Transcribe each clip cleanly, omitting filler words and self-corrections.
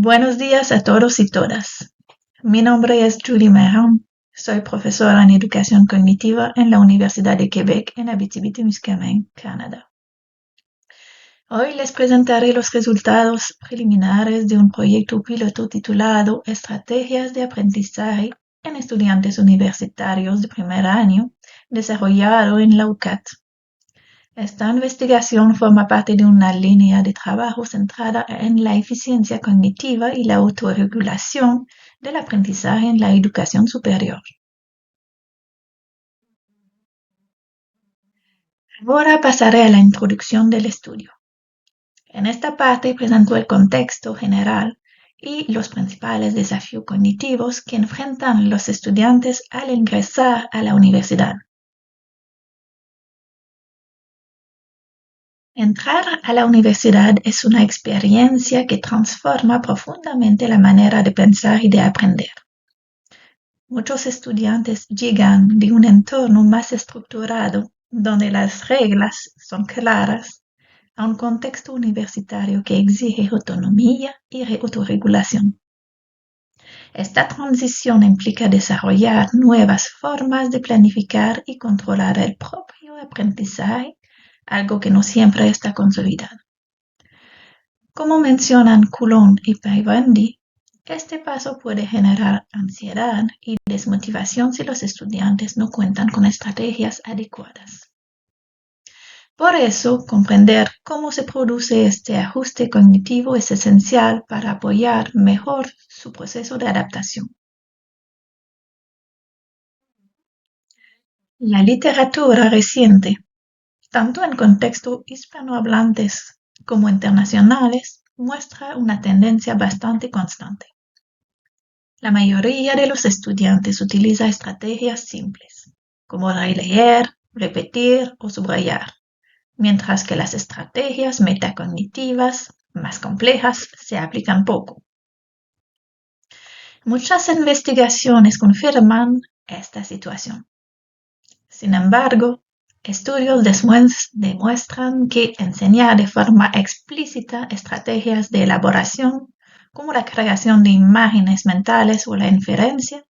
Buenos días a todos y todas. Mi nombre es Julie Mahon. Soy profesora en educación cognitiva en la Universidad de Quebec en Abitibi-Témiscamingue, Canadá. Hoy les presentaré los resultados preliminares de un proyecto piloto titulado Estrategias de aprendizaje en estudiantes universitarios de primer año, desarrollado en la UCAT. Esta investigación forma parte de una línea de trabajo centrada en la eficiencia cognitiva y la autorregulación del aprendizaje en la educación superior. Ahora pasaré a la introducción del estudio. En esta parte presento el contexto general y los principales desafíos cognitivos que enfrentan los estudiantes al ingresar a la universidad. Entrar a la universidad es una experiencia que transforma profundamente la manera de pensar y de aprender. Muchos estudiantes llegan de un entorno más estructurado, donde las reglas son claras, a un contexto universitario que exige autonomía y autorregulación. Esta transición implica desarrollar nuevas formas de planificar y controlar el propio aprendizaje, algo que no siempre está consolidado. Como mencionan Coulon y Paiwandi, este paso puede generar ansiedad y desmotivación si los estudiantes no cuentan con estrategias adecuadas. Por eso, comprender cómo se produce este ajuste cognitivo es esencial para apoyar mejor su proceso de adaptación. La literatura reciente, tanto en contextos hispanohablantes como internacionales, muestra una tendencia bastante constante. La mayoría de los estudiantes utiliza estrategias simples, como releer, repetir o subrayar, mientras que las estrategias metacognitivas más complejas se aplican poco. Muchas investigaciones confirman esta situación. Sin embargo, estudios demuestran que enseñar de forma explícita estrategias de elaboración, como la creación de imágenes mentales o la inferencia,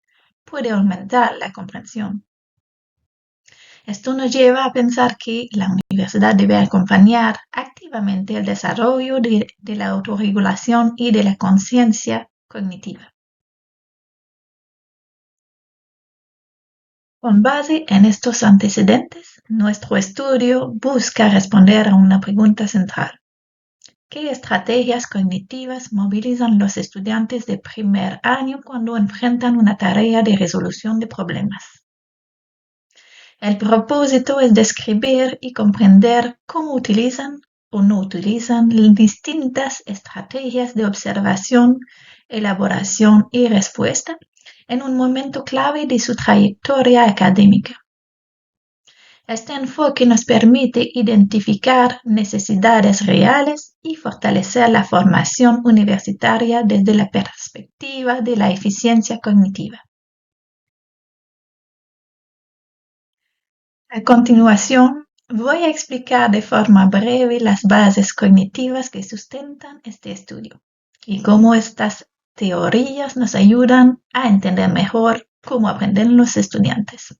puede aumentar la comprensión. Esto nos lleva a pensar que la universidad debe acompañar activamente el desarrollo de la autorregulación y de la conciencia cognitiva. Con base en estos antecedentes, nuestro estudio busca responder a una pregunta central. ¿Qué estrategias cognitivas movilizan los estudiantes de primer año cuando enfrentan una tarea de resolución de problemas? El propósito es describir y comprender cómo utilizan o no utilizan distintas estrategias de observación, elaboración y respuesta en un momento clave de su trayectoria académica. Este enfoque nos permite identificar necesidades reales y fortalecer la formación universitaria desde la perspectiva de la eficiencia cognitiva. A continuación, voy a explicar de forma breve las bases cognitivas que sustentan este estudio y cómo estas teorías nos ayudan a entender mejor cómo aprenden los estudiantes.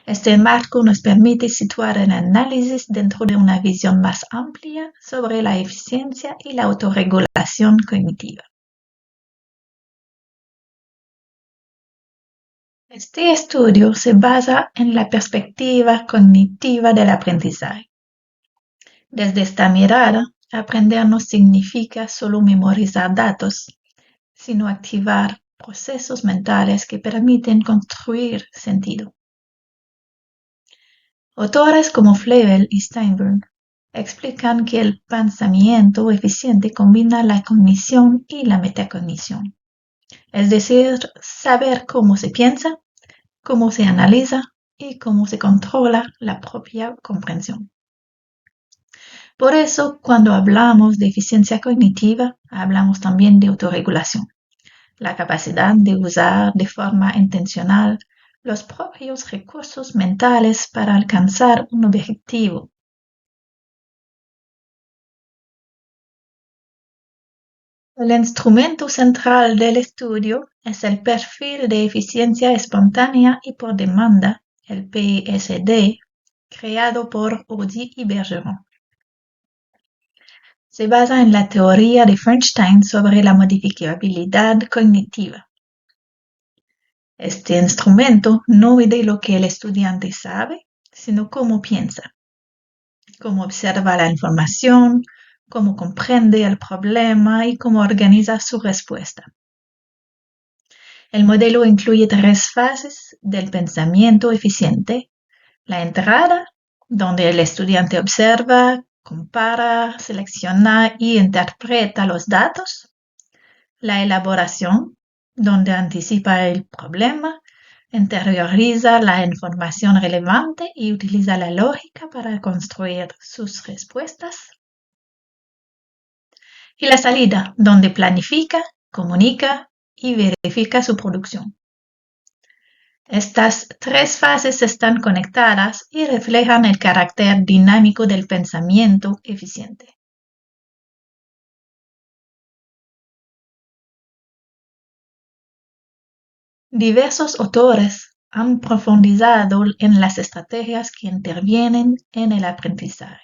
Este marco nos permite situar el análisis dentro de una visión más amplia sobre la eficiencia y la autorregulación cognitiva. Este estudio se basa en la perspectiva cognitiva del aprendizaje. Desde esta mirada, aprender no significa solo memorizar datos, sino activar procesos mentales que permiten construir sentido. Autores como Flevel y Steinberg explican que el pensamiento eficiente combina la cognición y la metacognición, es decir, saber cómo se piensa, cómo se analiza y cómo se controla la propia comprensión. Por eso, cuando hablamos de eficiencia cognitiva, hablamos también de autorregulación, la capacidad de usar de forma intencional los propios recursos mentales para alcanzar un objetivo. El instrumento central del estudio es el perfil de eficiencia espontánea y por demanda, el PSD, creado por Audy y Bergeron. Se basa en la teoría de Feinstein sobre la modificabilidad cognitiva. Este instrumento no mide lo que el estudiante sabe, sino cómo piensa, cómo observa la información, cómo comprende el problema y cómo organiza su respuesta. El modelo incluye 3 fases del pensamiento eficiente: la entrada, donde el estudiante observa, compara, selecciona y interpreta los datos; la elaboración, donde anticipa el problema, interioriza la información relevante y utiliza la lógica para construir sus respuestas; y la salida, donde planifica, comunica y verifica su producción. Estas 3 fases están conectadas y reflejan el carácter dinámico del pensamiento eficiente. Diversos autores han profundizado en las estrategias que intervienen en el aprendizaje.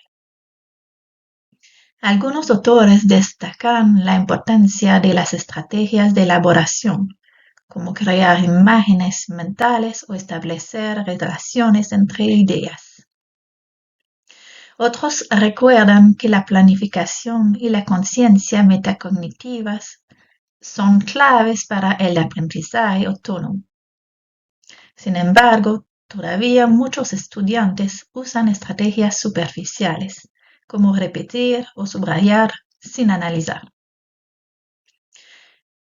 Algunos autores destacan la importancia de las estrategias de elaboración, como crear imágenes mentales o establecer relaciones entre ideas. Otros recuerdan que la planificación y la conciencia metacognitivas son claves para el aprendizaje autónomo. Sin embargo, todavía muchos estudiantes usan estrategias superficiales, como repetir o subrayar sin analizar.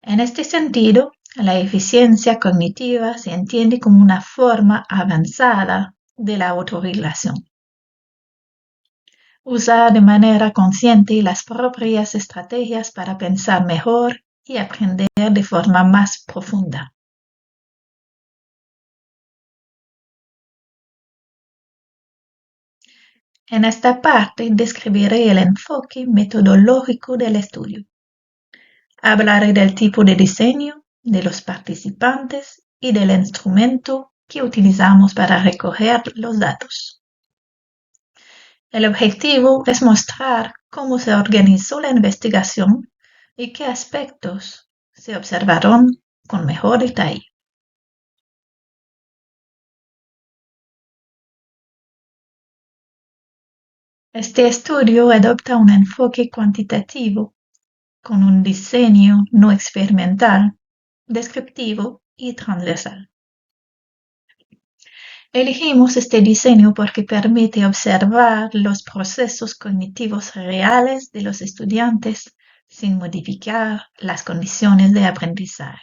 En este sentido, la eficiencia cognitiva se entiende como una forma avanzada de la autorregulación. Usa de manera consciente las propias estrategias para pensar mejor y aprender de forma más profunda. En esta parte describiré el enfoque metodológico del estudio. Hablaré del tipo de diseño, de los participantes y del instrumento que utilizamos para recoger los datos. El objetivo es mostrar cómo se organizó la investigación y qué aspectos se observaron con mejor detalle. Este estudio adopta un enfoque cuantitativo con un diseño no experimental, descriptivo y transversal. Elegimos este diseño porque permite observar los procesos cognitivos reales de los estudiantes sin modificar las condiciones de aprendizaje.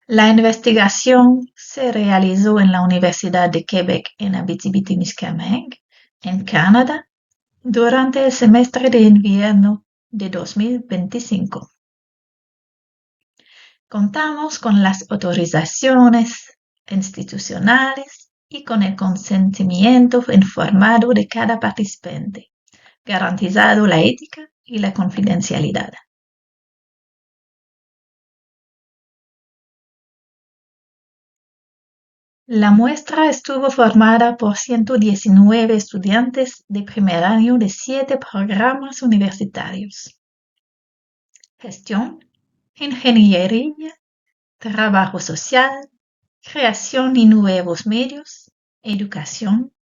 La investigación se realizó en la Universidad de Quebec en Abitibi-Témiscamingue, en Canadá, durante el semestre de invierno de 2025. Contamos con las autorizaciones institucionales y con el consentimiento informado de cada participante, garantizado la ética y la confidencialidad. La muestra estuvo formada por 119 estudiantes de primer año de 7 programas universitarios: gestión, ingeniería, trabajo social, creación y nuevos medios, educación,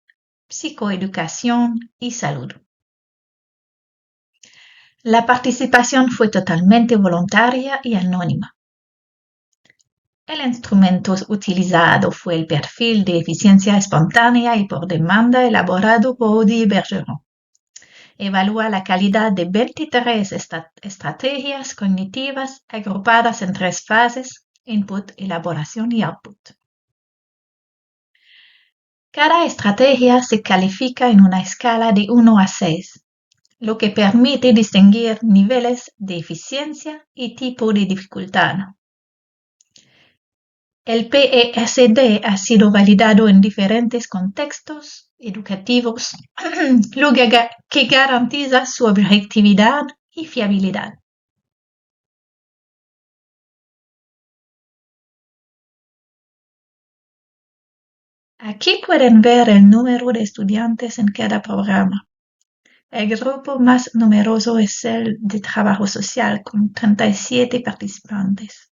psicoeducación y salud. La participación fue totalmente voluntaria y anónima. El instrumento utilizado fue el perfil de eficiencia espontánea y por demanda elaborado por Audy y Bergeron. Evalúa la calidad de 23 estrategias cognitivas agrupadas en 3 fases: input, elaboración y output. Cada estrategia se califica en una escala de 1 a 6, lo que permite distinguir niveles de eficiencia y tipo de dificultad. El PSD ha sido validado en diferentes contextos educativos, lo que garantiza su objetividad y fiabilidad. Aquí pueden ver el número de estudiantes en cada programa. El grupo más numeroso es el de trabajo social, con 37 participantes.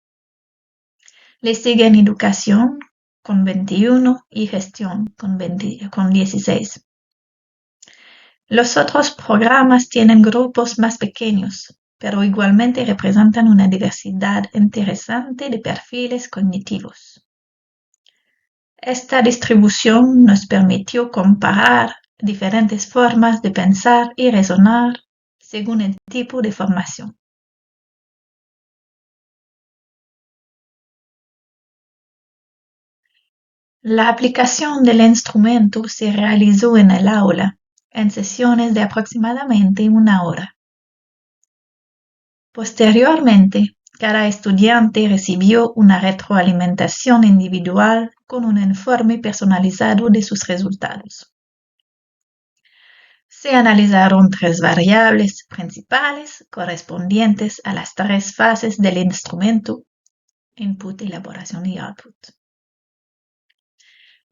Le siguen educación, con 21, y gestión, con 16. Los otros programas tienen grupos más pequeños, pero igualmente representan una diversidad interesante de perfiles cognitivos. Esta distribución nos permitió comparar diferentes formas de pensar y razonar según el tipo de formación. La aplicación del instrumento se realizó en el aula, en sesiones de aproximadamente 1 hora. Posteriormente, cada estudiante recibió una retroalimentación individual con un informe personalizado de sus resultados. Se analizaron 3 variables principales correspondientes a las 3 fases del instrumento: input, elaboración y output.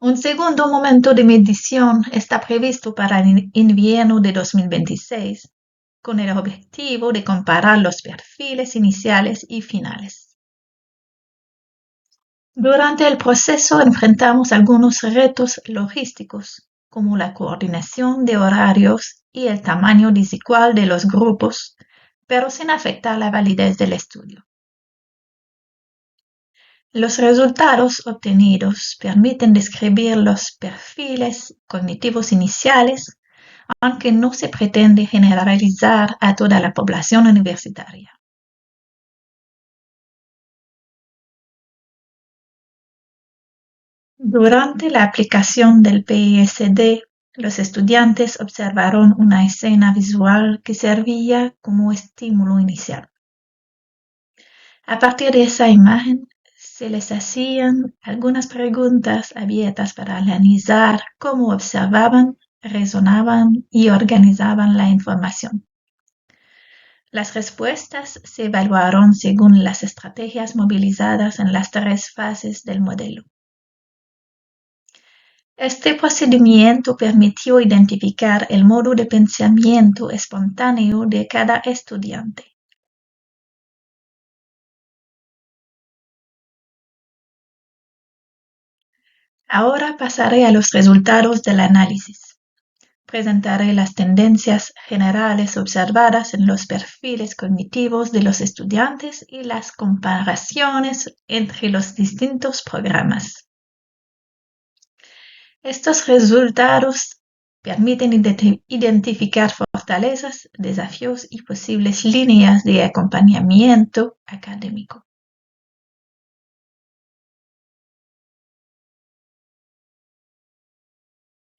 Un segundo momento de medición está previsto para el invierno de 2026, con el objetivo de comparar los perfiles iniciales y finales. Durante el proceso enfrentamos algunos retos logísticos, como la coordinación de horarios y el tamaño desigual de los grupos, pero sin afectar la validez del estudio. Los resultados obtenidos permiten describir los perfiles cognitivos iniciales, aunque no se pretende generalizar a toda la población universitaria. Durante la aplicación del PSD, los estudiantes observaron una escena visual que servía como estímulo inicial. A partir de esa imagen, se les hacían algunas preguntas abiertas para analizar cómo observaban, razonaban y organizaban la información. Las respuestas se evaluaron según las estrategias movilizadas en las 3 fases del modelo. Este procedimiento permitió identificar el modo de pensamiento espontáneo de cada estudiante. Ahora pasaré a los resultados del análisis. Presentaré las tendencias generales observadas en los perfiles cognitivos de los estudiantes y las comparaciones entre los distintos programas. Estos resultados permiten identificar fortalezas, desafíos y posibles líneas de acompañamiento académico.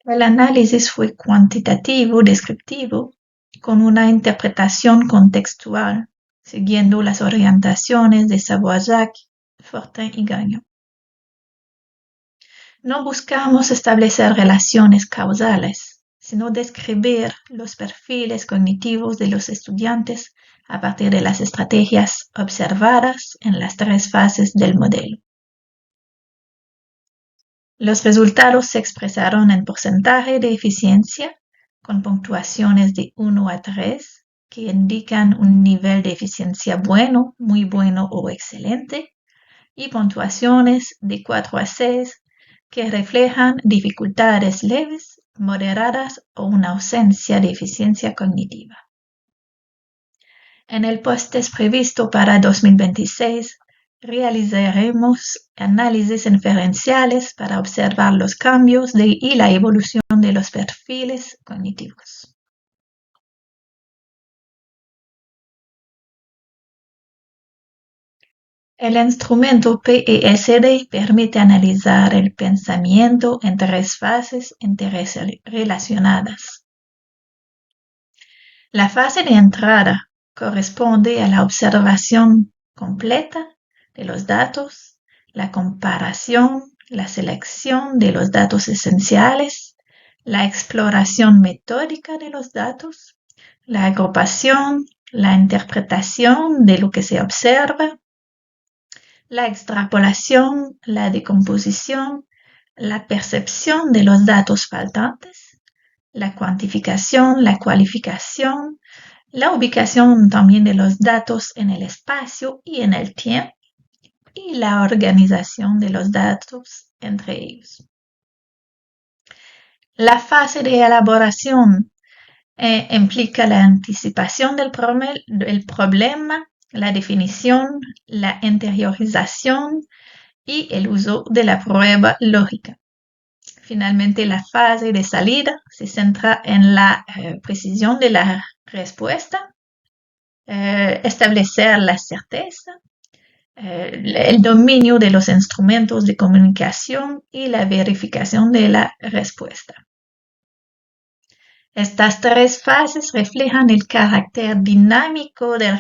El análisis fue cuantitativo descriptivo, con una interpretación contextual, siguiendo las orientaciones de Savoyac, Fortin y Gagnon. No buscamos establecer relaciones causales, sino describir los perfiles cognitivos de los estudiantes a partir de las estrategias observadas en las 3 fases del modelo. Los resultados se expresaron en porcentaje de eficiencia, con puntuaciones de 1 a 3, que indican un nivel de eficiencia bueno, muy bueno o excelente, y puntuaciones de 4 a 6, que reflejan dificultades leves, moderadas o una ausencia de eficiencia cognitiva. En el post-test previsto para 2026, realizaremos análisis inferenciales para observar los cambios y la evolución de los perfiles cognitivos. El instrumento PSD permite analizar el pensamiento en 3 fases interrelacionadas. La fase de entrada corresponde a la observación completa de los datos, la comparación, la selección de los datos esenciales, la exploración metódica de los datos, la agrupación, la interpretación de lo que se observa, la extrapolación, la decomposición, la percepción de los datos faltantes, la cuantificación, la cualificación, la ubicación también de los datos en el espacio y en el tiempo, y la organización de los datos entre ellos. La fase de elaboración implica la anticipación del problema, la definición, la interiorización y el uso de la prueba lógica. Finalmente, la fase de salida se centra en la precisión de la respuesta, establecer la certeza, el dominio de los instrumentos de comunicación y la verificación de la respuesta. Estas tres fases reflejan el carácter dinámico del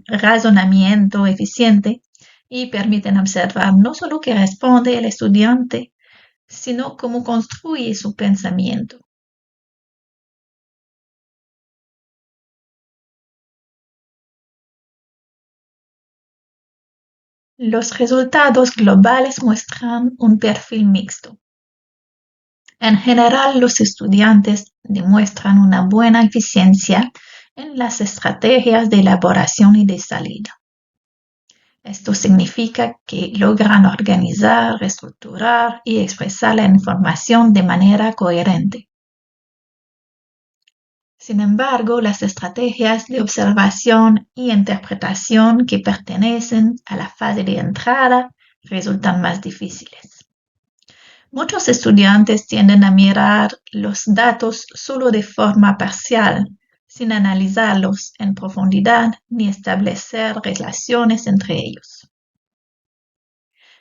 razonamiento eficiente y permiten observar no solo qué responde el estudiante, sino cómo construye su pensamiento. Los resultados globales muestran un perfil mixto. En general, los estudiantes demuestran una buena eficiencia en las estrategias de elaboración y de salida. Esto significa que logran organizar, reestructurar y expresar la información de manera coherente. Sin embargo, las estrategias de observación y interpretación que pertenecen a la fase de entrada resultan más difíciles. Muchos estudiantes tienden a mirar los datos solo de forma parcial, sin analizarlos en profundidad ni establecer relaciones entre ellos.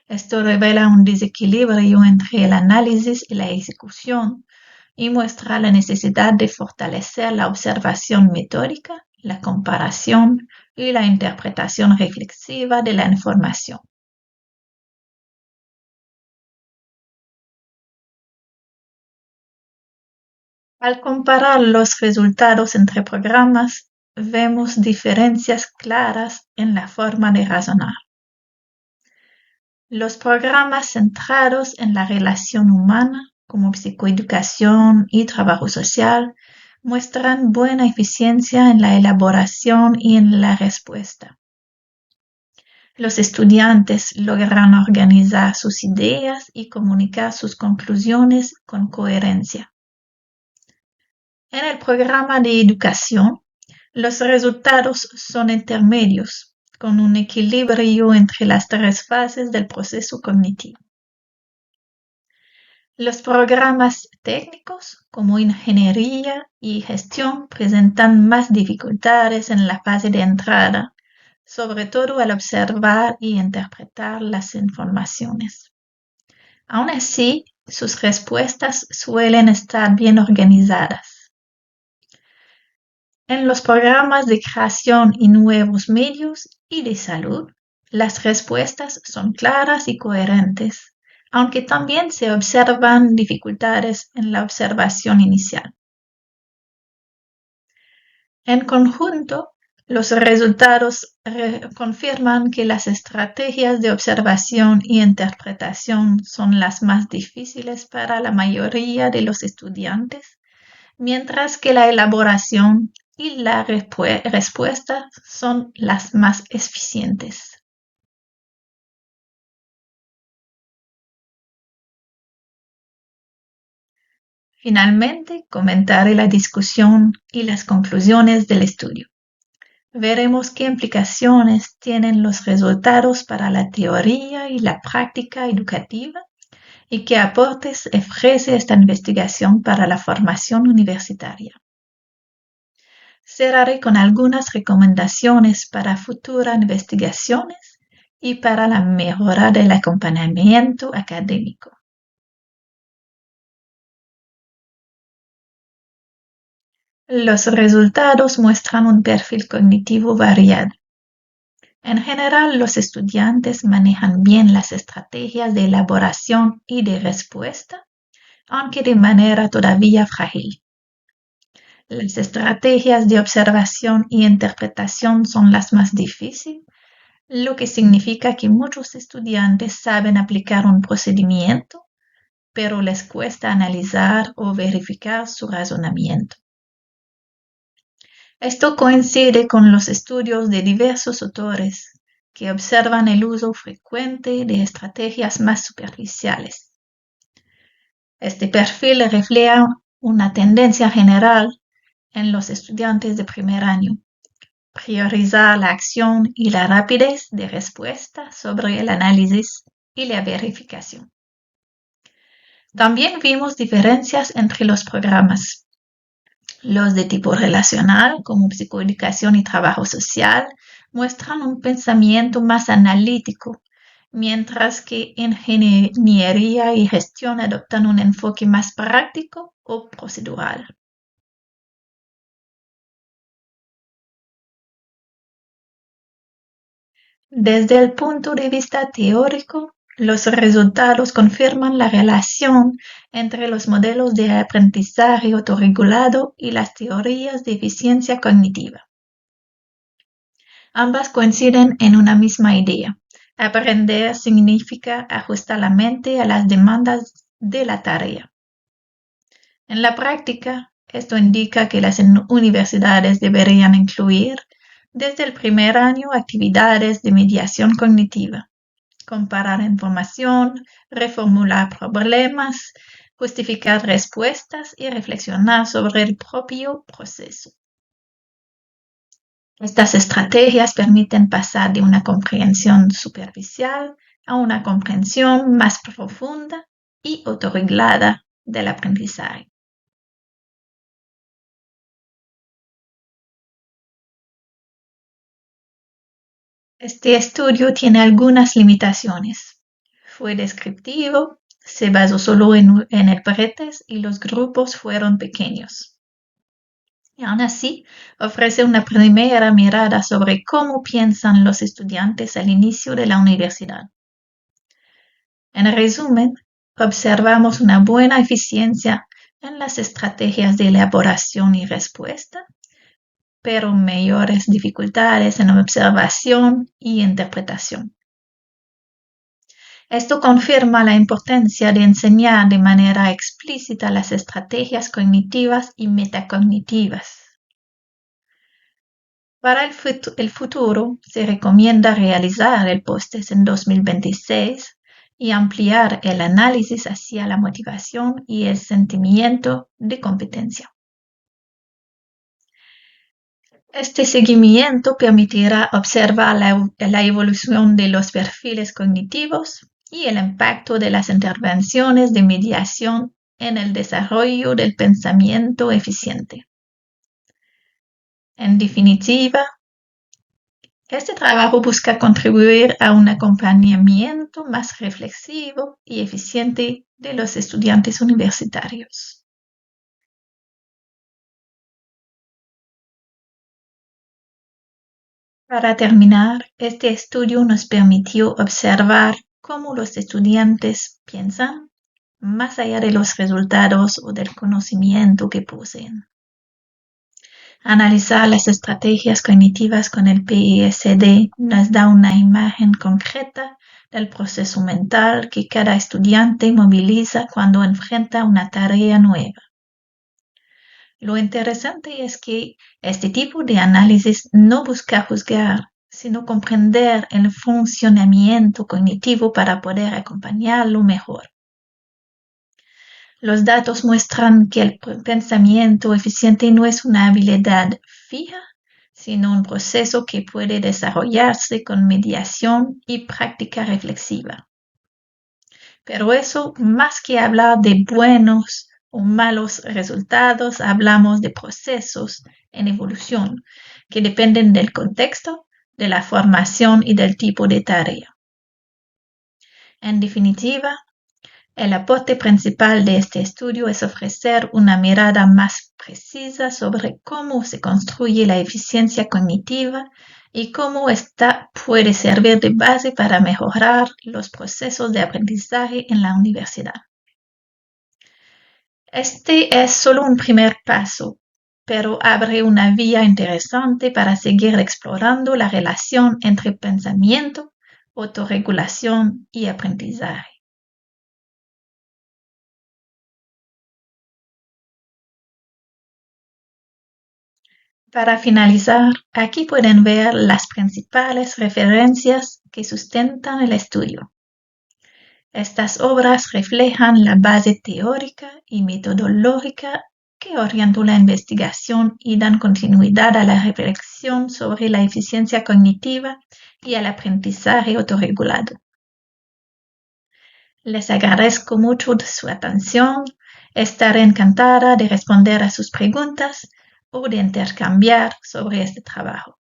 Esto revela un desequilibrio entre el análisis y la ejecución y muestra la necesidad de fortalecer la observación metódica, la comparación y la interpretación reflexiva de la información. Al comparar los resultados entre programas, vemos diferencias claras en la forma de razonar. Los programas centrados en la relación humana, como psicoeducación y trabajo social, muestran buena eficiencia en la elaboración y en la respuesta. Los estudiantes logran organizar sus ideas y comunicar sus conclusiones con coherencia. En el programa de educación, los resultados son intermedios, con un equilibrio entre las tres fases del proceso cognitivo. Los programas técnicos, como ingeniería y gestión, presentan más dificultades en la fase de entrada, sobre todo al observar y interpretar las informaciones. Aún así, sus respuestas suelen estar bien organizadas. En los programas de creación y nuevos medios y de salud, las respuestas son claras y coherentes, aunque también se observan dificultades en la observación inicial. En conjunto, los resultados confirman que las estrategias de observación y interpretación son las más difíciles para la mayoría de los estudiantes, mientras que la elaboración y la respuesta son las más eficientes. Finalmente, comentaré la discusión y las conclusiones del estudio. Veremos qué implicaciones tienen los resultados para la teoría y la práctica educativa y qué aportes ofrece esta investigación para la formación universitaria. Cerraré con algunas recomendaciones para futuras investigaciones y para la mejora del acompañamiento académico. Los resultados muestran un perfil cognitivo variado. En general, los estudiantes manejan bien las estrategias de elaboración y de respuesta, aunque de manera todavía frágil. las estrategias de observación y interpretación son las más difíciles, lo que significa que muchos estudiantes saben aplicar un procedimiento, pero les cuesta analizar o verificar su razonamiento. Esto coincide con los estudios de diversos autores que observan el uso frecuente de estrategias más superficiales. Este perfil refleja una tendencia general en los estudiantes de primer año: priorizar la acción y la rapidez de respuesta sobre el análisis y la verificación. También vimos diferencias entre los programas. Los de tipo relacional, como psicoeducación y trabajo social, muestran un pensamiento más analítico, mientras que ingeniería y gestión adoptan un enfoque más práctico o procedural. Desde el punto de vista teórico, los resultados confirman la relación entre los modelos de aprendizaje autorregulado y las teorías de eficiencia cognitiva. Ambas coinciden en una misma idea: aprender significa ajustar la mente a las demandas de la tarea. En la práctica, esto indica que las universidades deberían incluir desde el primer año actividades de mediación cognitiva, comparar información, reformular problemas, justificar respuestas y reflexionar sobre el propio proceso. Estas estrategias permiten pasar de una comprensión superficial a una comprensión más profunda y autorregulada del aprendizaje. Este estudio tiene algunas limitaciones. Fue descriptivo, se basó solo en el pretest y los grupos fueron pequeños. Y aún así, ofrece una primera mirada sobre cómo piensan los estudiantes al inicio de la universidad. En resumen, observamos una buena eficiencia en las estrategias de elaboración y respuesta, pero mayores dificultades en observación y interpretación. Esto confirma la importancia de enseñar de manera explícita las estrategias cognitivas y metacognitivas. Para el futuro, se recomienda realizar el post-test en 2026 y ampliar el análisis hacia la motivación y el sentimiento de competencia. Este seguimiento permitirá observar la evolución de los perfiles cognitivos y el impacto de las intervenciones de mediación en el desarrollo del pensamiento eficiente. En definitiva, este trabajo busca contribuir a un acompañamiento más reflexivo y eficiente de los estudiantes universitarios. Para terminar, este estudio nos permitió observar cómo los estudiantes piensan más allá de los resultados o del conocimiento que poseen. Analizar las estrategias cognitivas con el PISD nos da una imagen concreta del proceso mental que cada estudiante moviliza cuando enfrenta una tarea nueva. Lo interesante es que este tipo de análisis no busca juzgar, sino comprender el funcionamiento cognitivo para poder acompañarlo mejor. Los datos muestran que el pensamiento eficiente no es una habilidad fija, sino un proceso que puede desarrollarse con mediación y práctica reflexiva. Pero eso, más que hablar de buenos o malos resultados, hablamos de procesos en evolución que dependen del contexto, de la formación y del tipo de tarea. En definitiva, el aporte principal de este estudio es ofrecer una mirada más precisa sobre cómo se construye la eficiencia cognitiva y cómo ésta puede servir de base para mejorar los procesos de aprendizaje en la universidad. Este es solo un primer paso, pero abre una vía interesante para seguir explorando la relación entre pensamiento, autorregulación y aprendizaje. Para finalizar, aquí pueden ver las principales referencias que sustentan el estudio. Estas obras reflejan la base teórica y metodológica que orientó la investigación y dan continuidad a la reflexión sobre la eficiencia cognitiva y el aprendizaje autorregulado. Les agradezco mucho su atención. Estaré encantada de responder a sus preguntas o de intercambiar sobre este trabajo.